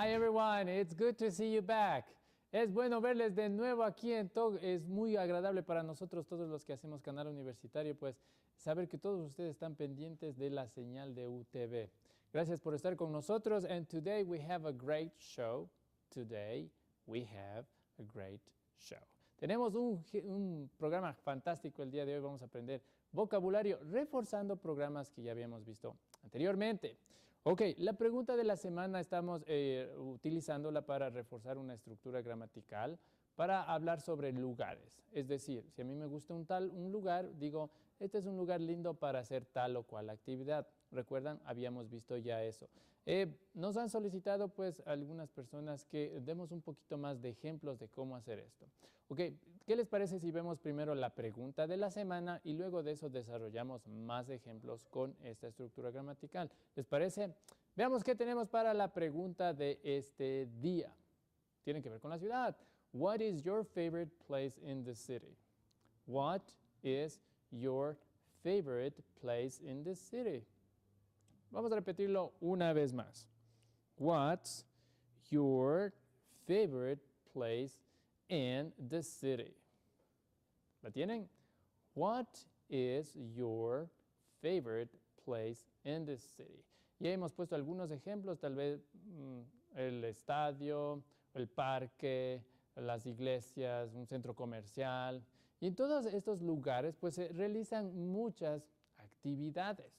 Hi everyone, it's good to see you back. Es bueno verles de nuevo aquí en TOG. Es muy agradable para nosotros, todos los que hacemos canal universitario, pues saber que todos ustedes están pendientes de la señal de UTV. Gracias por estar con nosotros. And today we have a great show. Today we have a great show. Tenemos un programa fantástico el día de hoy. Vamos a aprender vocabulario reforzando programas que ya habíamos visto anteriormente. Ok, la pregunta de la semana estamos utilizándola para reforzar una estructura gramatical para hablar sobre lugares. Es decir, si a mí me gusta un lugar, digo, este es un lugar lindo para hacer tal o cual actividad. ¿Recuerdan? Habíamos visto ya eso. Nos han solicitado pues algunas personas que demos un poquito más de ejemplos de cómo hacer esto. Ok, ¿qué les parece si vemos primero la pregunta de la semana y luego de eso desarrollamos más ejemplos con esta estructura gramatical? ¿Les parece? Veamos qué tenemos para la pregunta de este día. Tiene que ver con la ciudad. What is your favorite place in the city? What is your favorite place in the city? Vamos a repetirlo una vez más. What's your favorite place in the city? ¿La tienen? What is your favorite place in the city? Ya hemos puesto algunos ejemplos, tal vez el estadio, el parque, las iglesias, un centro comercial. Y en todos estos lugares pues se realizan muchas actividades.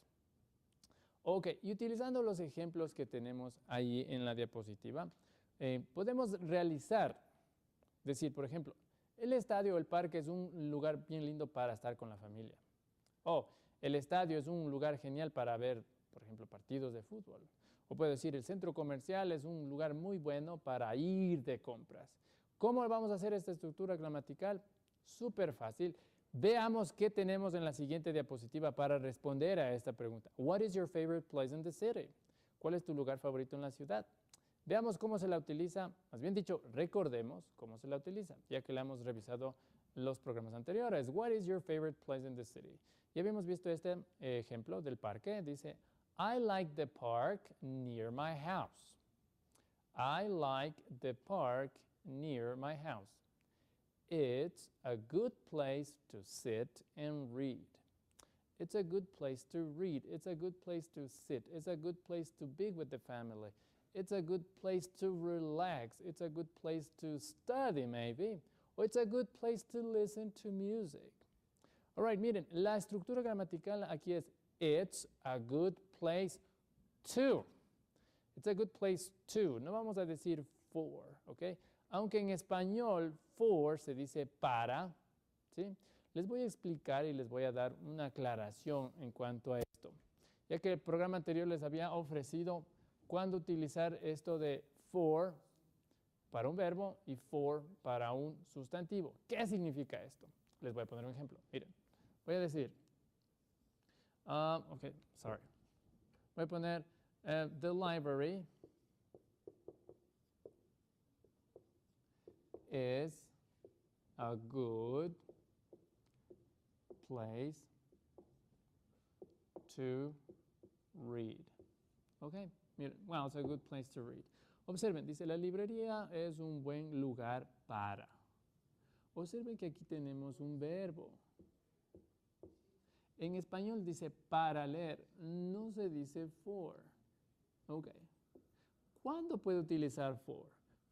Ok, y utilizando los ejemplos que tenemos ahí en la diapositiva, podemos decir, por ejemplo, el estadio o el parque es un lugar bien lindo para estar con la familia. O el estadio es un lugar genial para ver, por ejemplo, partidos de fútbol. O puedo decir, el centro comercial es un lugar muy bueno para ir de compras. ¿Cómo vamos a hacer esta estructura gramatical? Súper fácil. Veamos qué tenemos en la siguiente diapositiva para responder a esta pregunta. What is your favorite place in the city? ¿Cuál es tu lugar favorito en la ciudad? Veamos cómo se la utiliza, más bien dicho, recordemos cómo se la utiliza, ya que la hemos revisado los programas anteriores. What is your favorite place in the city? Ya habíamos visto este ejemplo del parque. Dice, I like the park near my house. I like the park near my house. It's a good place to sit and read. It's a good place to read. It's a good place to sit. It's a good place to be with the family. It's a good place to relax. It's a good place to study, maybe. Or it's a good place to listen to music. All right, miren, la estructura gramatical aquí es it's a good place to. It's a good place to. No vamos a decir for, ¿ok? Aunque en español for se dice para, ¿sí? Les voy a explicar y les voy a dar una aclaración en cuanto a esto. Ya que el programa anterior les había ofrecido cuándo utilizar esto de for para un verbo y for para un sustantivo. ¿Qué significa esto? Les voy a poner un ejemplo. Miren, voy a decir, voy a poner the library is a good place to read. Okay, miren, well, it's a good place to read. Observen, dice, la librería es un buen lugar para. Observen que aquí tenemos un verbo. En español dice para leer, no se dice for. Ok. ¿Cuándo puedo utilizar for?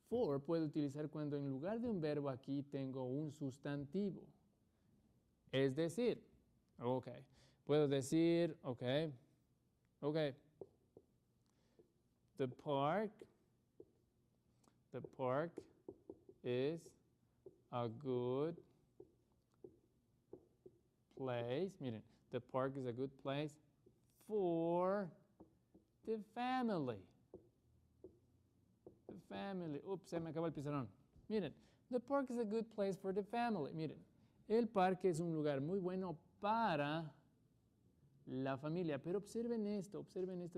For puedo utilizar cuando en lugar de un verbo aquí tengo un sustantivo. Es decir, ok, puedo decir, ok, the park is a good place. Miren, the park is a good place for the family. The family. Ups, se me acabó el pizarrón. Miren, the park is a good place for the family. Miren, el parque es un lugar muy bueno para la familia. Pero observen esto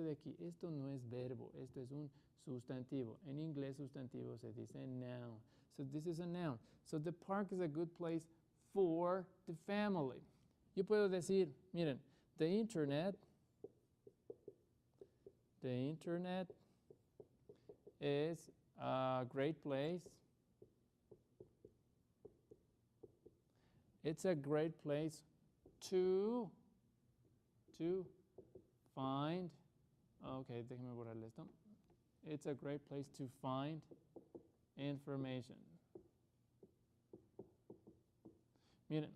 de aquí. Esto no es verbo, esto es un sustantivo. En inglés, sustantivo se dice noun. So this is a noun. So the park is a good place for the family. Yo puedo decir, miren, the internet is a great place. It's a great place to find. Okay, déjeme borrarle esto. It's a great place to find information. Miren,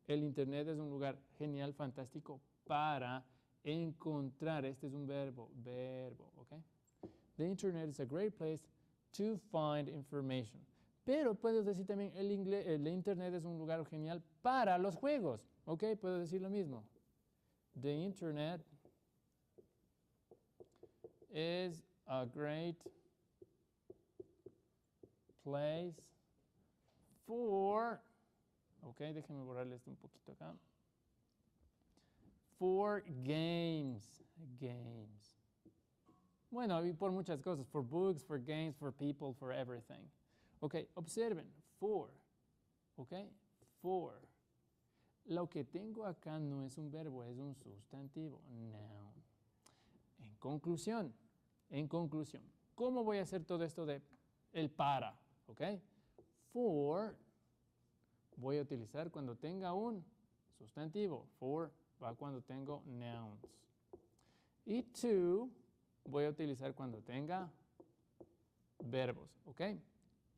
el Internet es un lugar genial, fantástico para encontrar. Este es un verbo, ¿ok? The Internet is a great place to find information. Pero puedo decir también el Internet es un lugar genial para los juegos, ¿ok? Puedo decir lo mismo. The Internet is a great place for, ok, déjenme borrarle esto un poquito acá. For games. Bueno, y por muchas cosas, for books, for games, for people, for everything. Ok, observen, for, ok, for. Lo que tengo acá no es un verbo, es un sustantivo, noun. En conclusión, ¿cómo voy a hacer todo esto de el para? Ok, for voy a utilizar cuando tenga un sustantivo, for va cuando tengo nouns. Y to voy a utilizar cuando tenga verbos, ¿ok?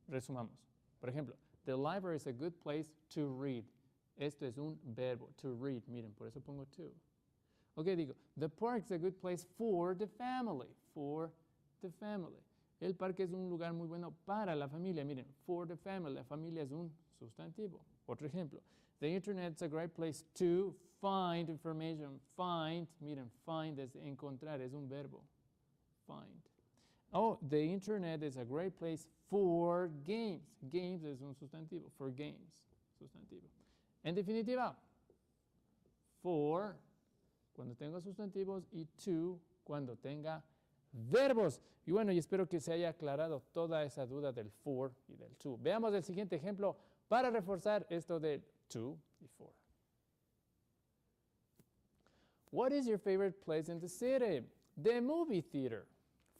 Resumamos. Por ejemplo, the library is a good place to read. Esto es un verbo, to read. Miren, por eso pongo to. Ok, digo, the park is a good place for the family. For the family. El parque es un lugar muy bueno para la familia. Miren, for the family. La familia es un sustantivo. Otro ejemplo. The internet is a great place to find information. Find, miren, find es encontrar, es un verbo. Find. Oh, the internet is a great place for games. Games es un sustantivo. For games, sustantivo. En definitiva, for cuando tenga sustantivos y to cuando tenga verbos. Y bueno, y espero que se haya aclarado toda esa duda del for y del to. Veamos el siguiente ejemplo para reforzar esto del to y for. What is your favorite place in the city? The movie theater,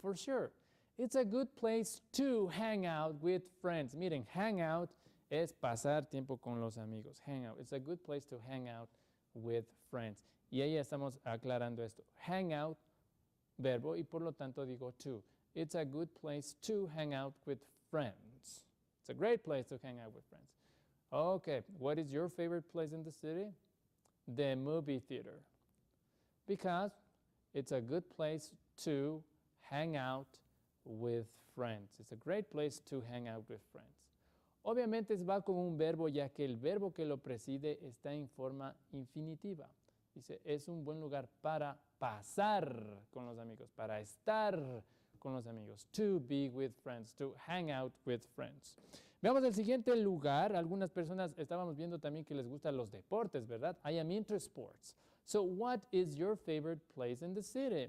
for sure. It's a good place to hang out with friends. Miren, hang out es pasar tiempo con los amigos. Hang out. It's a good place to hang out with friends. Y ahí estamos aclarando esto. Hang out, verbo, y por lo tanto digo to. It's a good place to hang out with friends. It's a great place to hang out with friends. Okay, what is your favorite place in the city? The movie theater. Because it's a good place to hang out with friends. It's a great place to hang out with friends. Obviamente va con un verbo, ya que el verbo que lo preside está en forma infinitiva. Dice, es un buen lugar para pasar con los amigos, para estar con los amigos. To be with friends, to hang out with friends. Veamos el siguiente lugar. Algunas personas estábamos viendo también que les gustan los deportes, ¿verdad? I am into sports. So what is your favorite place in the city?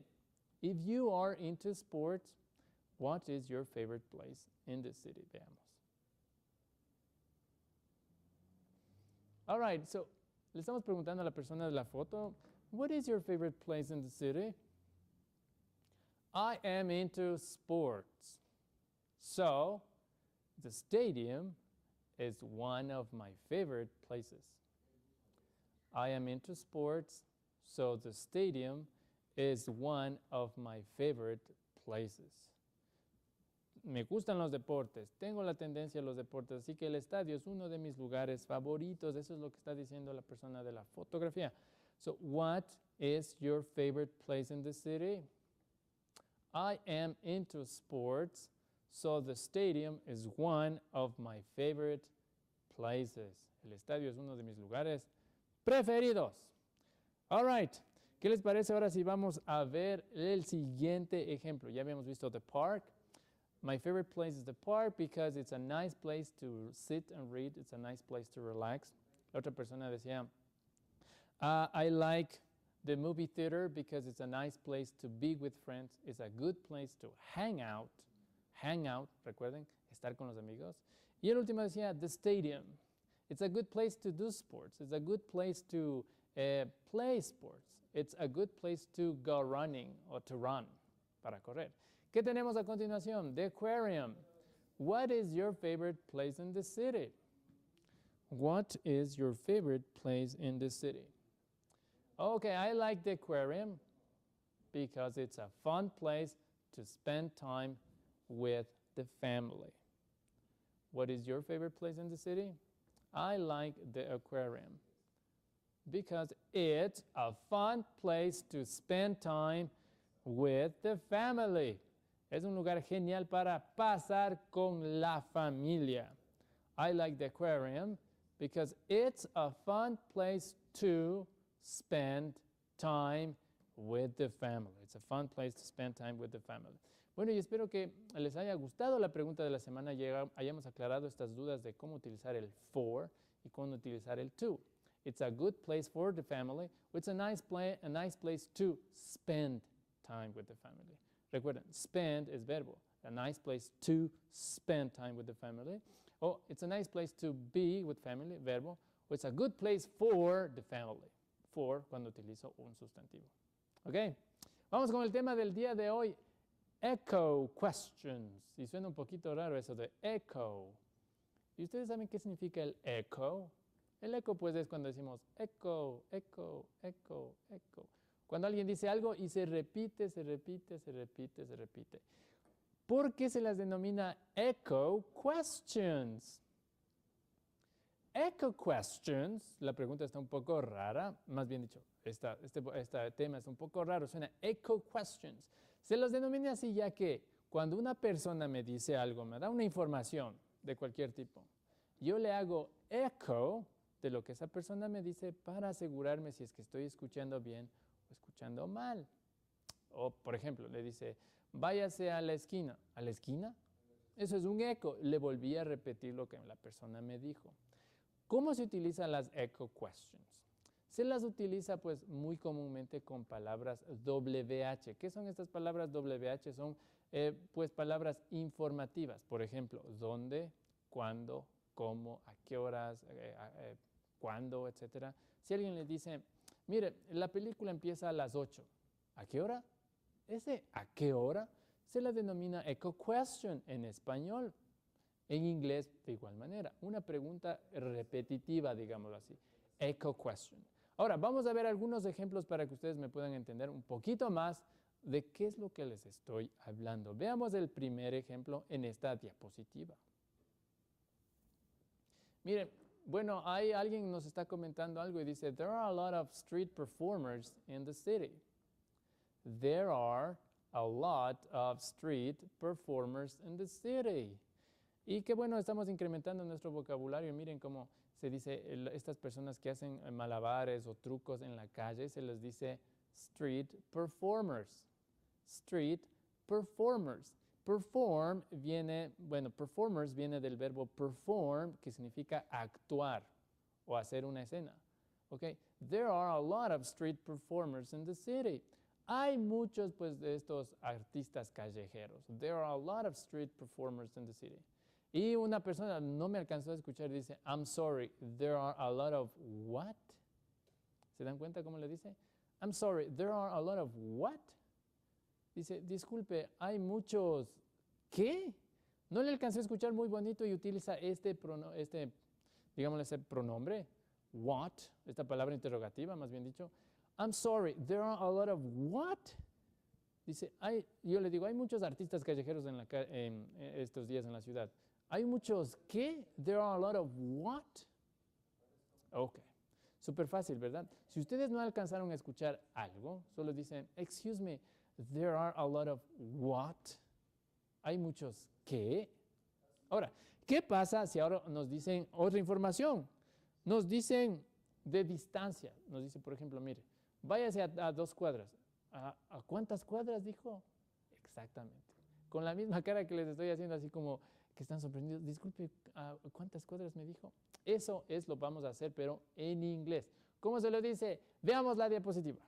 If you are into sports, what is your favorite place in the city? Veamos. All right, so le estamos preguntando a la persona de la foto, what is your favorite place in the city? I am into sports. So, the stadium is one of my favorite places. I am into sports, so the stadium is one of my favorite places. Me gustan los deportes, tengo la tendencia a los deportes, así que el estadio es uno de mis lugares favoritos. Eso es lo que está diciendo la persona de la fotografía. So, what is your favorite place in the city? I am into sports, so the stadium is one of my favorite places. El estadio es uno de mis lugares preferidos. All right. ¿Qué les parece ahora si vamos a ver el siguiente ejemplo? Ya habíamos visto the park. My favorite place is the park because it's a nice place to sit and read. It's a nice place to relax. La otra persona decía, I like the movie theater because it's a nice place to be with friends. It's a good place to hang out. Hang out, recuerden, estar con los amigos. Y el último decía, the stadium. It's a good place to do sports. It's a good place to play sports. It's a good place to go running or to run, para correr. ¿Qué tenemos a continuación? The aquarium. What is your favorite place in the city? What is your favorite place in the city? Okay, I like the aquarium because it's a fun place to spend time with the family. What is your favorite place in the city? I like the aquarium because it's a fun place to spend time with the family. Es un lugar genial para pasar con la familia. I like the aquarium because it's a fun place to spend time with the family. It's a fun place to spend time with the family. Bueno, y espero que les haya gustado la pregunta de la semana y hayamos aclarado estas dudas de cómo utilizar el for y cómo utilizar el to. It's a good place for the family. It's a nice place to spend time with the family. Recuerden, spend es verbo. A nice place to spend time with the family. Oh, it's a nice place to be with family, verbo. It's a good place for the family. For cuando utilizo un sustantivo. Ok, vamos con el tema del día de hoy. Echo questions. Y suena un poquito raro eso de echo. ¿Y ustedes saben qué significa el echo? El eco pues es cuando decimos echo, echo, echo, echo. Cuando alguien dice algo y se repite, se repite, se repite, se repite. ¿Por qué se las denomina echo questions? Echo questions, la pregunta está un poco rara, más bien dicho, este tema es un poco raro, suena echo questions. Se los denomina así ya que cuando una persona me dice algo, me da una información de cualquier tipo, yo le hago echo de lo que esa persona me dice para asegurarme si es que estoy escuchando bien o escuchando mal. O, por ejemplo, le dice, váyase a la esquina. ¿A la esquina? Eso es un eco. Le volví a repetir lo que la persona me dijo. ¿Cómo se utilizan las echo questions? Se las utiliza pues muy comúnmente con palabras WH. ¿Qué son estas palabras WH? Son pues palabras informativas. Por ejemplo, dónde, cuándo, cómo, a qué horas, cuándo, etcétera. Si alguien le dice, mire, la película empieza a las 8. ¿A qué hora? Ese ¿a qué hora? Se la denomina echo question en español. En inglés, de igual manera. Una pregunta repetitiva, digámoslo así. Echo question. Ahora, vamos a ver algunos ejemplos para que ustedes me puedan entender un poquito más de qué es lo que les estoy hablando. Veamos el primer ejemplo en esta diapositiva. Miren, bueno, hay alguien nos está comentando algo y dice, there are a lot of street performers in the city. There are a lot of street performers in the city. Y qué bueno, estamos incrementando nuestro vocabulario. Miren cómo se dice, estas personas que hacen malabares o trucos en la calle, se les dice street performers. Street performers. Perform viene, bueno, performers viene del verbo perform, que significa actuar o hacer una escena. Okay? There are a lot of street performers in the city. Hay muchos pues de estos artistas callejeros. There are a lot of street performers in the city. Y una persona no me alcanzó a escuchar y dice, I'm sorry, there are a lot of what? ¿Se dan cuenta cómo le dice? I'm sorry, there are a lot of what? Dice, disculpe, hay muchos, ¿qué? No le alcancé a escuchar muy bonito y utiliza digamos, ese pronombre, what, esta palabra interrogativa, más bien dicho. I'm sorry, there are a lot of what? Dice, yo le digo, hay muchos artistas callejeros en estos días en la ciudad. ¿Hay muchos qué? There are a lot of what? Ok, súper fácil, ¿verdad? Si ustedes no alcanzaron a escuchar algo, solo dicen, excuse me, there are a lot of what? ¿Hay muchos qué? Ahora, ¿qué pasa si ahora nos dicen otra información? Nos dicen de distancia. Nos dice, por ejemplo, mire, váyase a 2 cuadras. ¿A cuántas cuadras dijo? Exactamente. Con la misma cara que les estoy haciendo, así como que están sorprendidos. Disculpe, ¿a cuántas cuadras me dijo? Eso lo vamos a hacer, pero en inglés. ¿Cómo se lo dice? Veamos la diapositiva.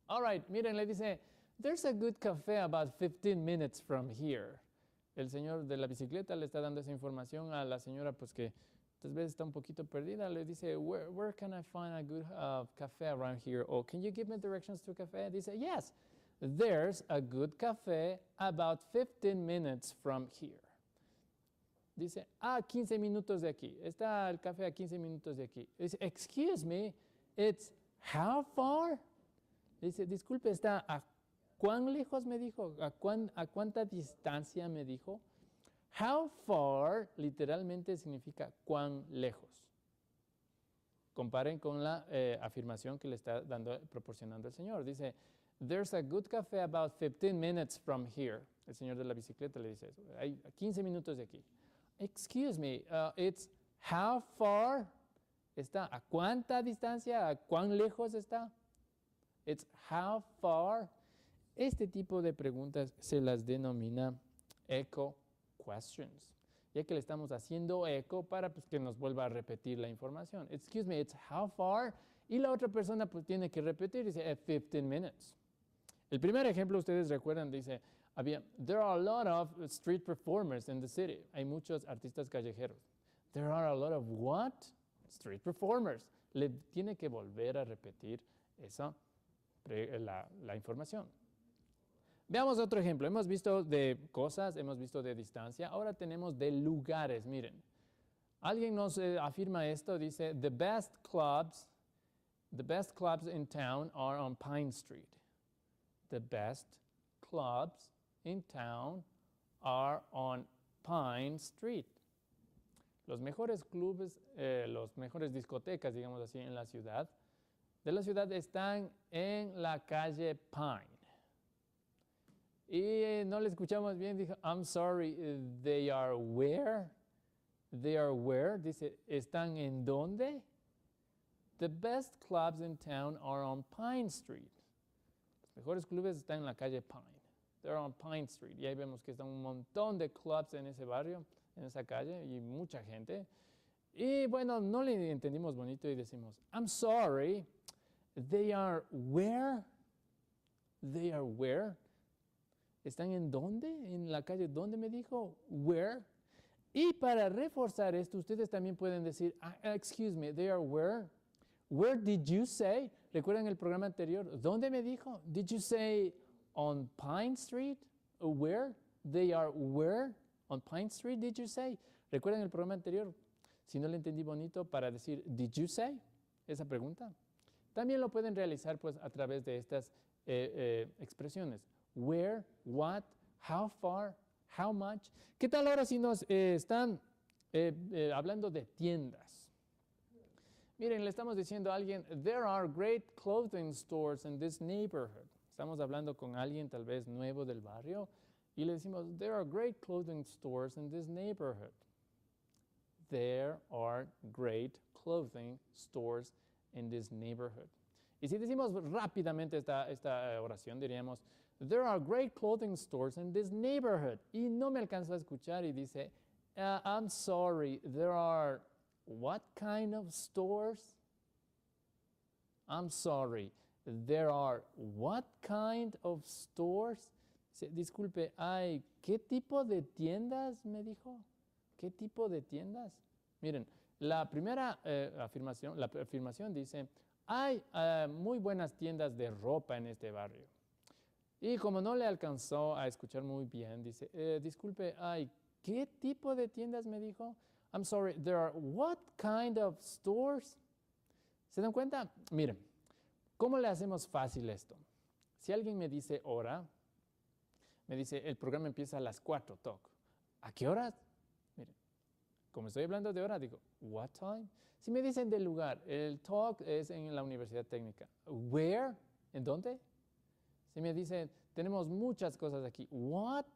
All right, miren, le dice, there's a good café about 15 minutes from here. El señor de la bicicleta le está dando esa información a la señora, pues que tal vez está un poquito perdida. Le dice, where can I find a good café around here? Or can you give me directions to a café? Dice, yes, there's a good cafe about 15 minutes from here. Dice, 15 minutos de aquí. Está el café a 15 minutos de aquí. Dice, excuse me, it's how far? Dice, disculpe, ¿está a cuán lejos me dijo? ¿A cuánta distancia me dijo? How far literalmente significa cuán lejos. Comparen con la afirmación que le está proporcionando el Señor. Dice, there's a good cafe about 15 minutes from here. El señor de la bicicleta le dice eso. Hay 15 minutos de aquí. Excuse me, it's how far? ¿Está a cuánta distancia? ¿A cuán lejos está? It's how far. Este tipo de preguntas se las denomina echo questions, ya que le estamos haciendo eco para pues, que nos vuelva a repetir la información. Excuse me, it's how far? Y la otra persona pues, tiene que repetir, dice 15 minutes. El primer ejemplo, ustedes recuerdan, dice, there are a lot of street performers in the city. Hay muchos artistas callejeros. There are a lot of what? Street performers. Le tiene que volver a repetir esa, la información. Veamos otro ejemplo. Hemos visto de cosas, hemos visto de distancia. Ahora tenemos de lugares. Miren, alguien nos afirma esto. Dice, the best clubs in town are on Pine Street. The best clubs in town are on Pine Street. Los mejores clubes, los mejores discotecas, digamos así, en la ciudad, están en la calle Pine. Y no le escuchamos bien, dijo, I'm sorry, they are where? They are where? Dice, ¿están en dónde? The best clubs in town are on Pine Street. Los mejores clubes están en la calle Pine. They're on Pine Street. Y ahí vemos que están un montón de clubs en ese barrio, en esa calle, y mucha gente. Y bueno, no le entendimos bonito y decimos, I'm sorry, they are where? They are where? ¿Están en dónde? ¿En la calle dónde me dijo? Where? Y para reforzar esto, ustedes también pueden decir, excuse me, they are where? Where did you say? ¿Recuerdan el programa anterior? ¿Dónde me dijo? Did you say on Pine Street? Where? They are where? On Pine Street, did you say? ¿Recuerdan el programa anterior? Si no le entendí bonito, para decir, did you say? Esa pregunta. También lo pueden realizar pues a través de estas expresiones. Where, what, how far, how much. ¿Qué tal ahora si nos están hablando de tiendas? Miren, le estamos diciendo a alguien, there are great clothing stores in this neighborhood. Estamos hablando con alguien tal vez nuevo del barrio y le decimos, there are great clothing stores in this neighborhood. There are great clothing stores in this neighborhood. Y si decimos rápidamente esta oración, diríamos, there are great clothing stores in this neighborhood. Y no me alcanzo a escuchar y dice, I'm sorry, there are what kind of stores? I'm sorry, there are what kind of stores? Disculpe, ¿qué tipo de tiendas me dijo? ¿Qué tipo de tiendas? Miren, la primera afirmación dice, hay muy buenas tiendas de ropa en este barrio. Y como no le alcanzó a escuchar muy bien, dice, disculpe, ¿qué tipo de tiendas me dijo? I'm sorry, there are what kind of stores? ¿Se dan cuenta? Miren, ¿cómo le hacemos fácil esto? Si alguien me dice hora, me dice, el programa empieza a las 4, talk. ¿A qué horas? Miren, como estoy hablando de hora, digo, what time? Si me dicen del lugar, el talk es en la Universidad Técnica. Where? ¿En dónde? Si me dicen, tenemos muchas cosas aquí. What?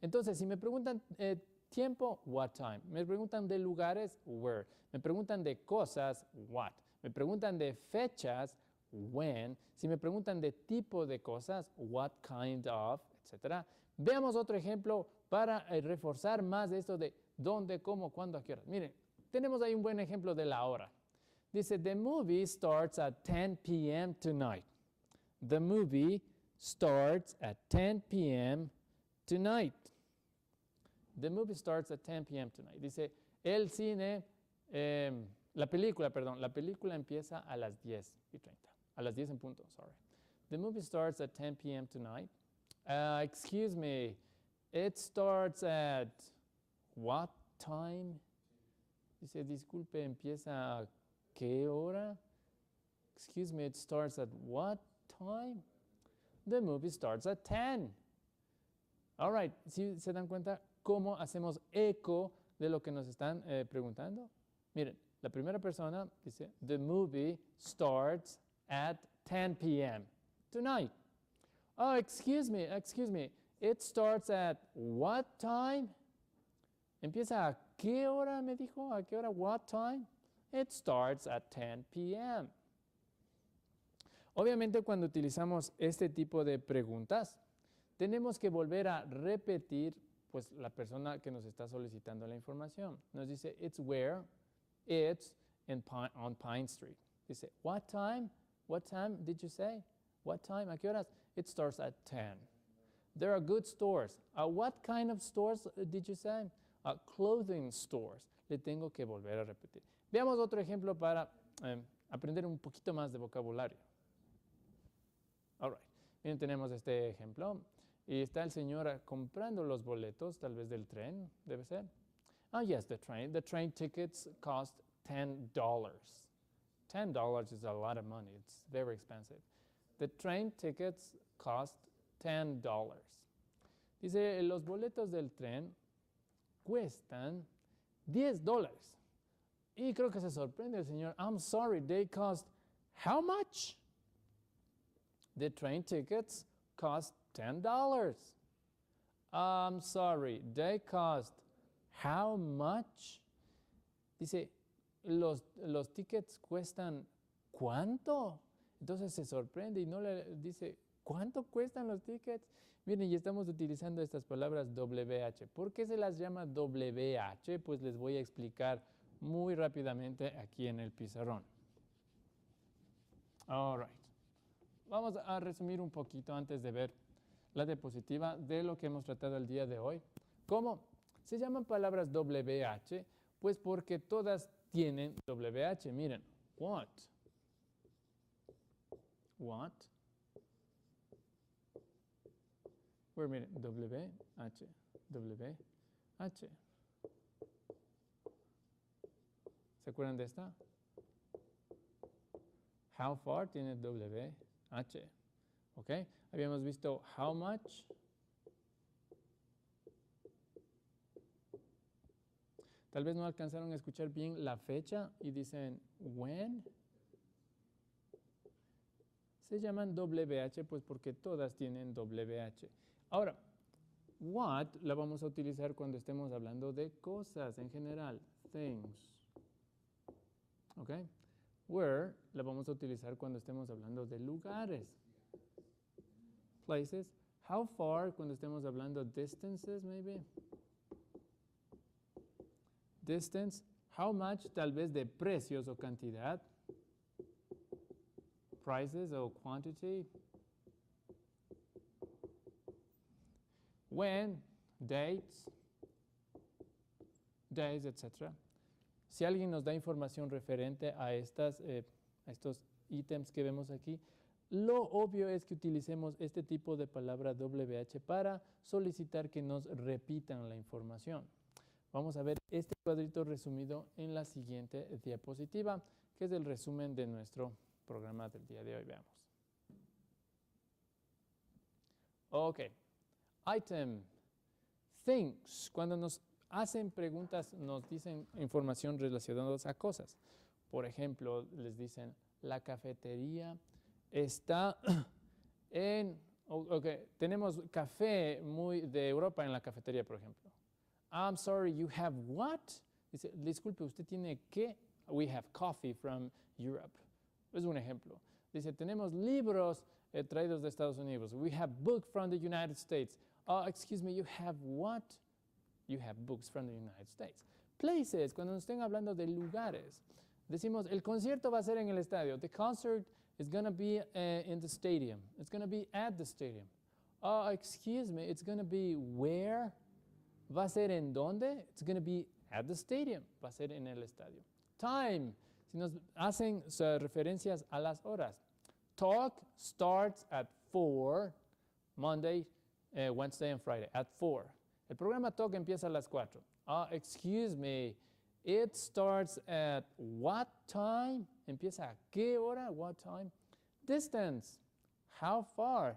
Entonces, si me preguntan tiempo, what time? Me preguntan de lugares, where? Me preguntan de cosas, what? Me preguntan de fechas, when? Si me preguntan de tipo de cosas, what kind of, etc. Veamos otro ejemplo para reforzar más de esto de dónde, cómo, cuándo, a qué hora. Miren, tenemos ahí un buen ejemplo de la hora. Dice, the movie starts at 10 p.m. tonight. The movie starts at 10 p.m. tonight. The movie starts at 10 p.m. tonight. Dice, el cine, la película empieza a las 10:30. A las 10 en punto, sorry. The movie starts at 10 p.m. tonight. Excuse me, it starts at what time? Dice, disculpe, ¿empieza a qué hora? Excuse me, it starts at what time? The movie starts at 10. All right, ¿sí se dan cuenta cómo hacemos eco de lo que nos están preguntando? Miren, la primera persona dice, the movie starts at 10 p.m. tonight. Oh, excuse me, it starts at what time? ¿Empieza a qué hora, me dijo? ¿A qué hora? What time? It starts at 10 p.m. Obviamente, cuando utilizamos este tipo de preguntas, tenemos que volver a repetir pues, la persona que nos está solicitando la información. Nos dice, it's where, it's on Pine Street. Dice, what time? What time did you say? What time? ¿A qué horas? It starts at 10. There are good stores. What kind of stores did you say? Clothing stores. Le tengo que volver a repetir. Veamos otro ejemplo para aprender un poquito más de vocabulario. All right. Bien, tenemos este ejemplo. Y está el señor comprando los boletos, tal vez del tren, debe ser. Yes, the train. The train tickets cost $10. $10 is a lot of money. It's very expensive. The train tickets cost $10. Dice, los boletos del tren cuestan $10. Y creo que se sorprende el señor. I'm sorry, they cost how much? The train tickets cost $10. I'm sorry, they cost how much? Dice, los tickets cuestan ¿cuánto? Entonces se sorprende y no le dice, ¿cuánto cuestan los tickets? Miren, y estamos utilizando estas palabras WH. ¿Por qué se las llama WH? Pues les voy a explicar muy rápidamente aquí en el pizarrón. All right. Vamos a resumir un poquito antes de ver la diapositiva de lo que hemos tratado el día de hoy. ¿Cómo? Se llaman palabras WH, pues porque todas tienen WH. Miren, what? What? Where, miren, WH, WH. ¿Se acuerdan de esta? How far tiene WH. ¿Ok? Habíamos visto how much. Tal vez no alcanzaron a escuchar bien la fecha y dicen when. Se llaman WH pues porque todas tienen WH. Ahora, what la vamos a utilizar cuando estemos hablando de cosas en general, things. ¿Ok? Where la vamos a utilizar cuando estemos hablando de lugares, places. How far cuando estemos hablando distances, maybe. Distance. How much tal vez de precios o cantidad. Prices o quantity. When, dates, days, etc. Si alguien nos da información referente a estos ítems que vemos aquí, lo obvio es que utilicemos este tipo de palabra WH para solicitar que nos repitan la información. Vamos a ver este cuadrito resumido en la siguiente diapositiva, que es el resumen de nuestro programa del día de hoy. Veamos. Ok. Item. Things. Cuando nos hacen preguntas, nos dicen información relacionada a cosas. Por ejemplo, les dicen, la cafetería está en... tenemos café muy de Europa en la cafetería, por ejemplo. I'm sorry, you have what? Dice, disculpe, ¿usted tiene qué? We have coffee from Europe. Es un ejemplo. Dice, tenemos libros traídos de Estados Unidos. We have books from the United States. Excuse me, you have what? You have books from the United States. Places, cuando nos estén hablando de lugares. Decimos, el concierto va a ser en el estadio. The concert is going to be in the stadium. It's going to be at the stadium. Excuse me, it's going to be where? ¿Va a ser en dónde? It's going to be at the stadium. Va a ser en el estadio. Time. Si nos hacen referencias a las horas. talk starts at 4, Monday, Wednesday and Friday, at 4. El programa Talk empieza a las 4. Excuse me, it starts at what time? ¿Empieza a qué hora? What time? Distance, how far?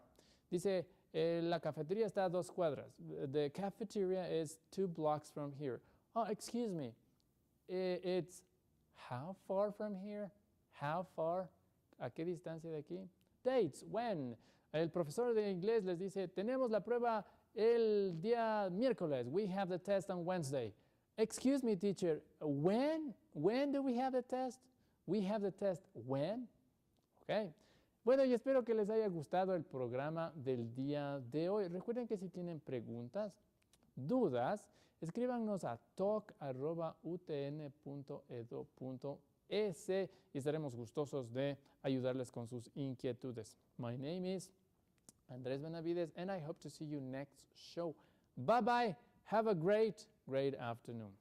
Dice, la cafetería está a 2 cuadras. The cafeteria is 2 blocks from here. Excuse me, it's how far from here? How far? ¿A qué distancia de aquí? Dates, when? El profesor de inglés les dice, tenemos la prueba el día miércoles. We have the test on Wednesday. Excuse me, teacher, when? When do we have the test? We have the test when? Okay. Bueno, y espero que les haya gustado el programa del día de hoy. Recuerden que si tienen preguntas, dudas, escríbanos a talk@utn.edu.es y estaremos gustosos de ayudarles con sus inquietudes. My name is Andrés Benavides, and I hope to see you next show. Bye-bye. Have a great afternoon.